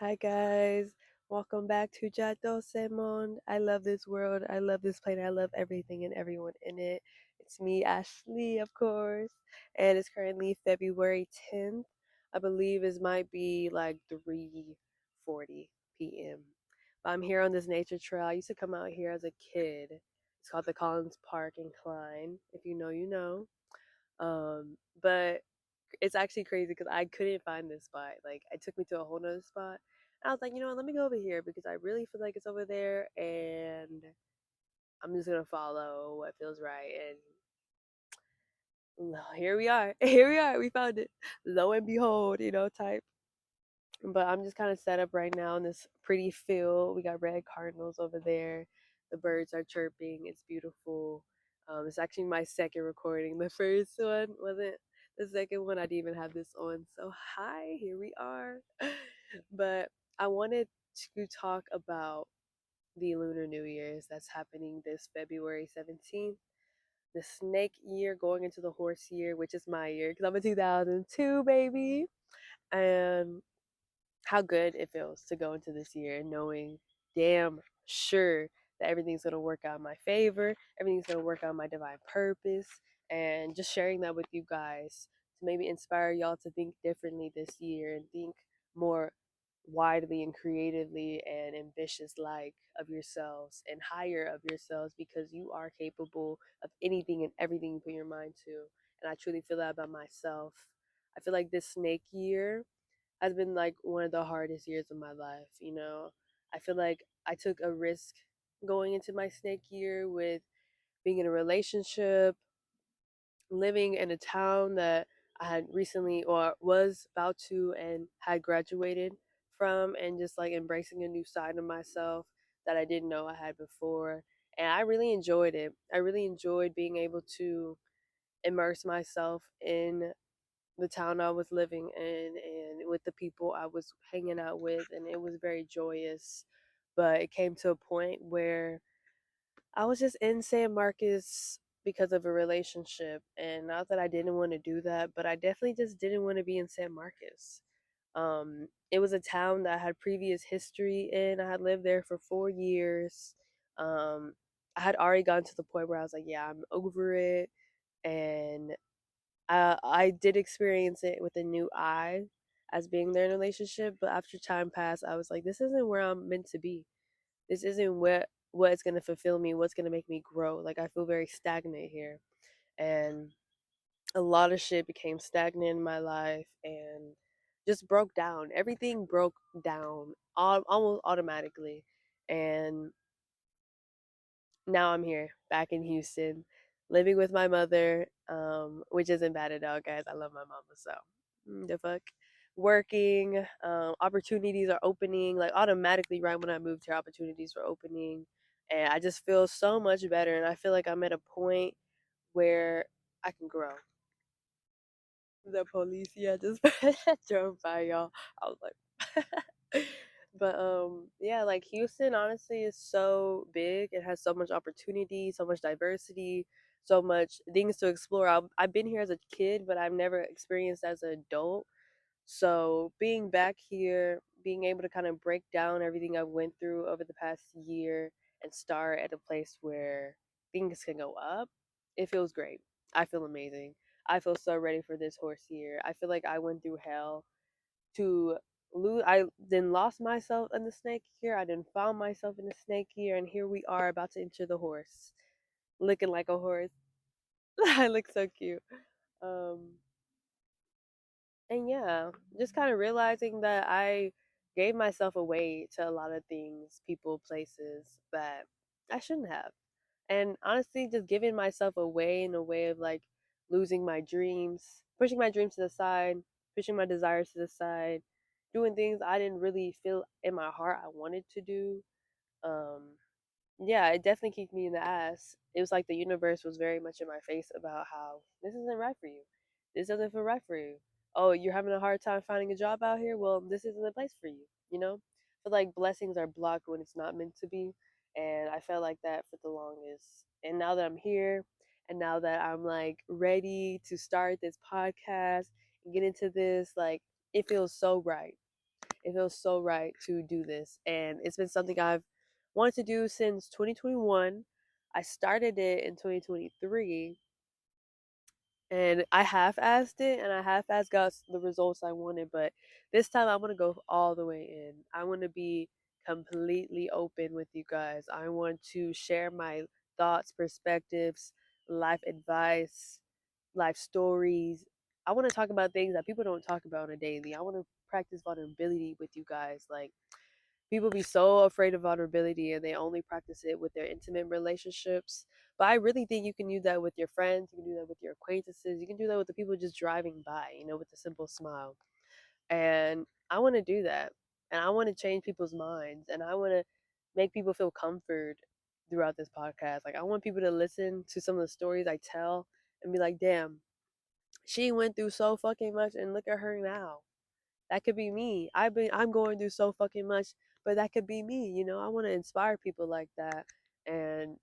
Hi guys, welcome back to Jato Semon. I love this world. I love this planet. I love everything and everyone in it. It's me, Ashley, of course, and it's currently February 10th. I believe it might be like 3:40 p.m. But I'm here on this nature trail. I used to come out here as a kid. It's called the Collins Park Incline. If you know, you know. But it's actually crazy because I couldn't find this spot. Like, it took me to a whole nother spot. I was like, you know what, let me go over here because I really feel like it's over there and I'm just gonna follow what feels right. And here we are. Here we are. We found it. Lo and behold, type. But I'm just kind of set up right now in this pretty field. We got red cardinals over there. The birds are chirping. It's beautiful. It's actually my second recording. The first one wasn't. The second one I didn't even have this on. So hi, here we are. But I wanted to talk about the Lunar New Year's that's happening this February 17th. The snake year going into the horse year, which is my year because I'm a 2002 baby. And how good it feels to go into this year knowing damn sure that everything's going to work out in my favor, everything's going to work out in my divine purpose, and just sharing that with you guys to maybe inspire y'all to think differently this year and think more widely and creatively and ambitious like of yourselves and higher of yourselves because you are capable of anything and everything you put your mind to. And I truly feel that about myself. I feel like this snake year has been like one of the hardest years of my life. I feel like I took a risk going into my snake year with being in a relationship, living in a town that I had recently or was about to and had graduated from, and just like embracing a new side of myself that I didn't know I had before. And I really enjoyed it. I really enjoyed being able to immerse myself in the town I was living in and with the people I was hanging out with, and it was very joyous. But it came to a point where I was just in San Marcos because of a relationship, and not that I didn't want to do that, but I definitely just didn't want to be in San Marcos. It was a town that I had previous history in. I had lived there for 4 years. Um, I had already gotten to the point where I was like, yeah, I'm over it, and I did experience it with a new eye as being there in a relationship, but after time passed, I was like, this isn't where I'm meant to be. This isn't what's gonna fulfill me, what's gonna make me grow. Like I feel very stagnant here. And a lot of shit became stagnant in my life and just broke down. Everything broke down almost automatically. And now I'm here back in Houston, living with my mother, which isn't bad at all, guys. I love my mama, so the fuck. Working, opportunities are opening like automatically right when I moved here. Opportunities were opening, and I just feel so much better. And I feel like I'm at a point where I can grow. The police, yeah, just drove by y'all. I was like, but yeah, like Houston honestly is so big. It has so much opportunity, so much diversity, so much things to explore. I've been here as a kid, but I've never experienced as an adult. So being back here, being able to kind of break down everything I went through over the past year and start at a place where things can go up, it feels great. I feel amazing. I feel so ready for this horse year. I feel like I went through hell to lose. I then lost myself in the snake year. I then found myself in the snake year, and here we are about to enter the horse, looking like a horse. I look so cute. Um, and yeah, just kind of realizing that I gave myself away to a lot of things, people, places that I shouldn't have. And honestly, just giving myself away in a way of like losing my dreams, pushing my dreams to the side, pushing my desires to the side, doing things I didn't really feel in my heart I wanted to do. Um, yeah, it definitely kicked me in the ass. It was like the universe was very much in my face about how this isn't right for you. This doesn't feel right for you. Oh, you're having a hard time finding a job out here? Well, this isn't the place for you, you know? I feel like blessings are blocked when it's not meant to be. And I felt like that for the longest. And now that I'm here, and now that I'm like ready to start this podcast and get into this, like, it feels so right. It feels so right to do this. And it's been something I've wanted to do since 2021. I started it in 2023, and I half-assed it, and I half-assed got the results I wanted. But this time, I want to go all the way in. I want to be completely open with you guys. I want to share my thoughts, perspectives, life advice, life stories. I want to talk about things that people don't talk about on a daily. I want to practice vulnerability with you guys. Like, people be so afraid of vulnerability and they only practice it with their intimate relationships. But I really think you can do that with your friends, you can do that with your acquaintances, you can do that with the people just driving by, with a simple smile. And I want to do that. And I want to change people's minds, and I want to make people feel comfort throughout this podcast. Like, I want people to listen to some of the stories I tell and be like, damn, she went through so fucking much and look at her now. That could be me. I'm going through so fucking much, but that could be me. I want to inspire people like that. And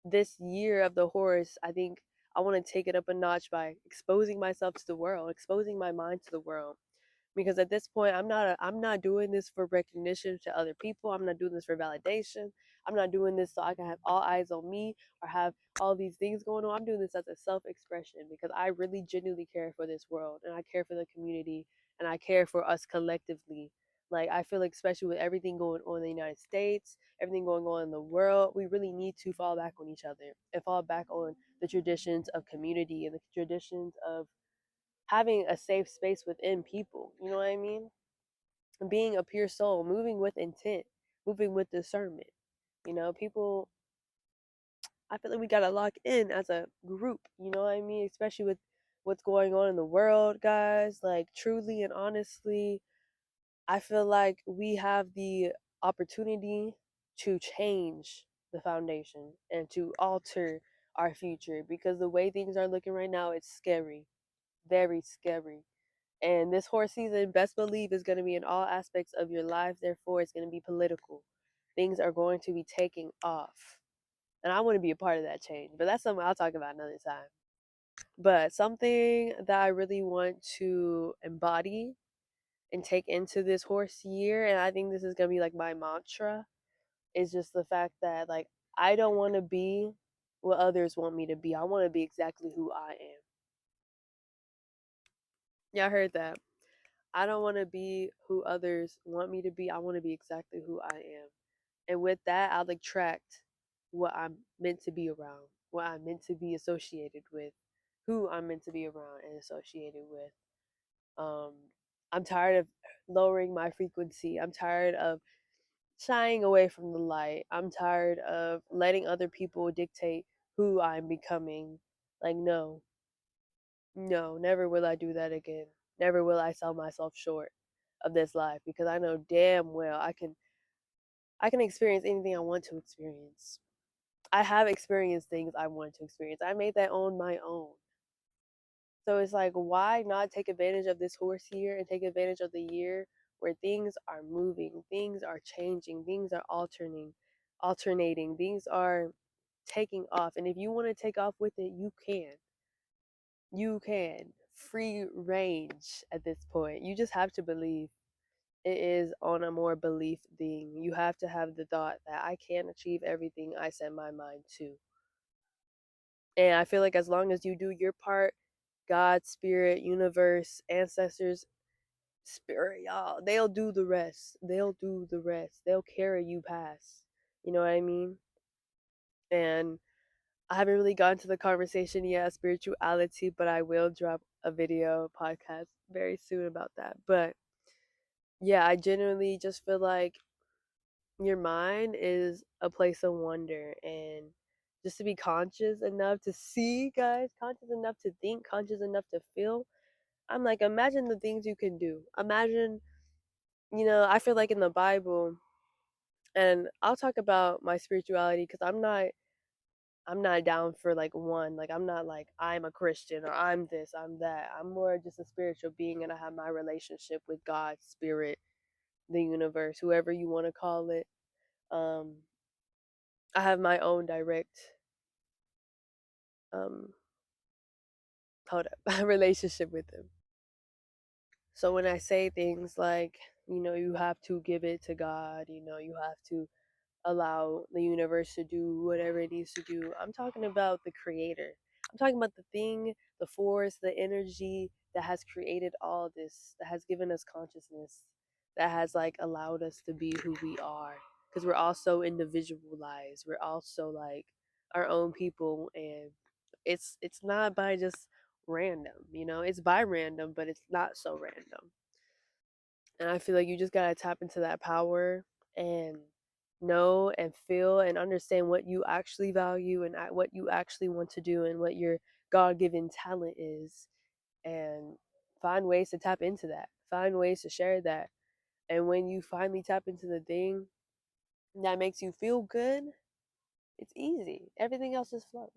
this year of the horse, I think I want to take it up a notch by exposing myself to the world, exposing my mind to the world, because at this point I'm not doing this for recognition to other people. I'm not doing this for validation. I'm not doing this so I can have all eyes on me or have all these things going on. I'm doing this as a self-expression because I really genuinely care for this world, and I care for the community, and I care for us collectively. Like, I feel like, especially with everything going on in the United States, everything going on in the world, we really need to fall back on each other and fall back on the traditions of community and the traditions of having a safe space within people. You know what I mean? Being a pure soul, moving with intent, moving with discernment. People, I feel like we gotta lock in as a group. You know what I mean? Especially with what's going on in the world, guys. Like, truly and honestly, I feel like we have the opportunity to change the foundation and to alter our future, because the way things are looking right now, it's scary, very scary. And this horse season, best believe, is going to be in all aspects of your life. Therefore, it's going to be political. Things are going to be taking off. And I want to be a part of that change. But that's something I'll talk about another time. But something that I really want to embody and take into this horse year, and I think this is going to be like my mantra, is just the fact that, like, I don't want to be what others want me to be. I want to be exactly who I am. Yeah, I heard that. I don't want to be who others want me to be. I want to be exactly who I am. And with that, I'll attract what I'm meant to be around, what I'm meant to be associated with, who I'm meant to be around and associated with. Um, I'm tired of lowering my frequency. I'm tired of shying away from the light. I'm tired of letting other people dictate who I'm becoming. Like, no, no, never will I do that again. Never will I sell myself short of this life, because I know damn well I can experience anything I want to experience. I have experienced things I want to experience. I made that on my own. So it's like, why not take advantage of this horse year and take advantage of the year where things are moving, things are changing, things are alternating, things are taking off. And if you want to take off with it, you can. You can. Free range at this point. You just have to believe. It is on a more belief thing. You have to have the thought that I can achieve everything I set my mind to. And I feel like as long as you do your part, God, spirit, universe, ancestors, spirit, y'all, they'll do the rest. They'll do the rest. They'll carry you past. You know what I mean? And I haven't really gotten to the conversation yet, spirituality, but I will drop a video podcast very soon about that. But yeah, I genuinely just feel like your mind is a place of wonder, and just to be conscious enough to see, guys, conscious enough to think, conscious enough to feel. I'm like, imagine the things you can do. Imagine, I feel like in the Bible, and I'll talk about my spirituality because I'm not down for like one. Like, I'm not like I'm a Christian or I'm this, I'm that. I'm more just a spiritual being, and I have my relationship with God, spirit, the universe, whoever you want to call it. Um, I have my own direct um hold up relationship with him. So when I say things like You have to give it to God. You have to allow the universe to do whatever it needs to do. I'm talking about the creator. I'm talking about the thing, the force, the energy that has created all this, that has given us consciousness, that has like allowed us to be who we are. Because we're all so individualized. We're also like our own people, and it's not by just random. It's by random, but it's not so random. And I feel like you just gotta tap into that power and know and feel and understand what you actually value and what you actually want to do and what your God given talent is, and find ways to tap into that, find ways to share that. And when you finally tap into the thing that makes you feel good, it's easy. Everything else just flows.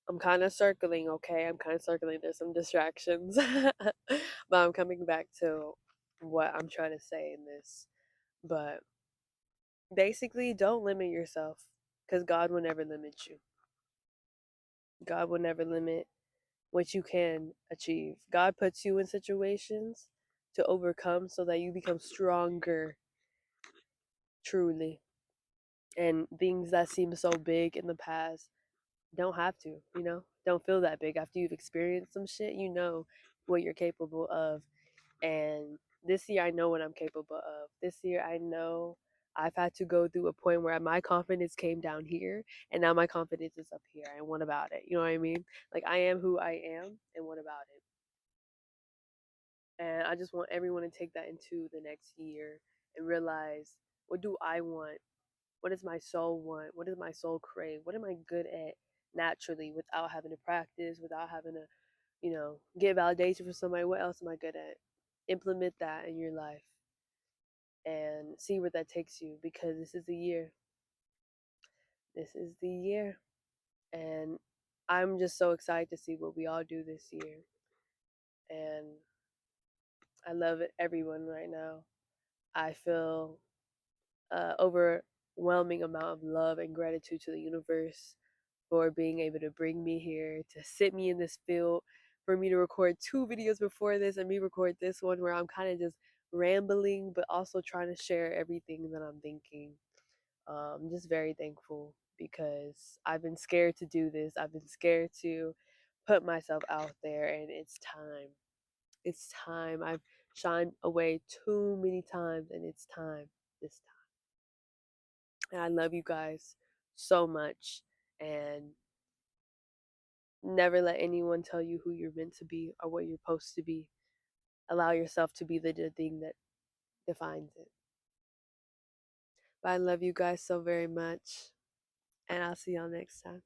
I'm kind of circling, okay? I'm kind of circling. There's some distractions, but I'm coming back to what I'm trying to say in this. But basically, don't limit yourself because God will never limit you. God will never limit what you can achieve. God puts you in situations to overcome so that you become stronger, truly. And things that seem so big in the past don't have to. Don't feel that big. After you've experienced some shit, you know what you're capable of. And this year, I know what I'm capable of. This year, I know I've had to go through a point where my confidence came down here, and now my confidence is up here. And what about it? You know what I mean? Like, I am who I am, and what about it? And I just want everyone to take that into the next year and realize, what do I want? What does my soul want? What does my soul crave? What am I good at naturally without having to practice, without having to, get validation from somebody? What else am I good at? Implement that in your life and see where that takes you, because this is the year. This is the year. And I'm just so excited to see what we all do this year. And I love everyone right now. I feel overwhelming amount of love and gratitude to the universe for being able to bring me here, to sit me in this field, for me to record two videos before this and me record this one where I'm kind of just rambling, but also trying to share everything that I'm thinking. I'm just very thankful because I've been scared to do this. I've been scared to put myself out there, and it's time. It's time. I've shined away too many times, and it's time this time. And I love you guys so much. And never let anyone tell you who you're meant to be or what you're supposed to be. Allow yourself to be the thing that defines it. But I love you guys so very much. And I'll see y'all next time.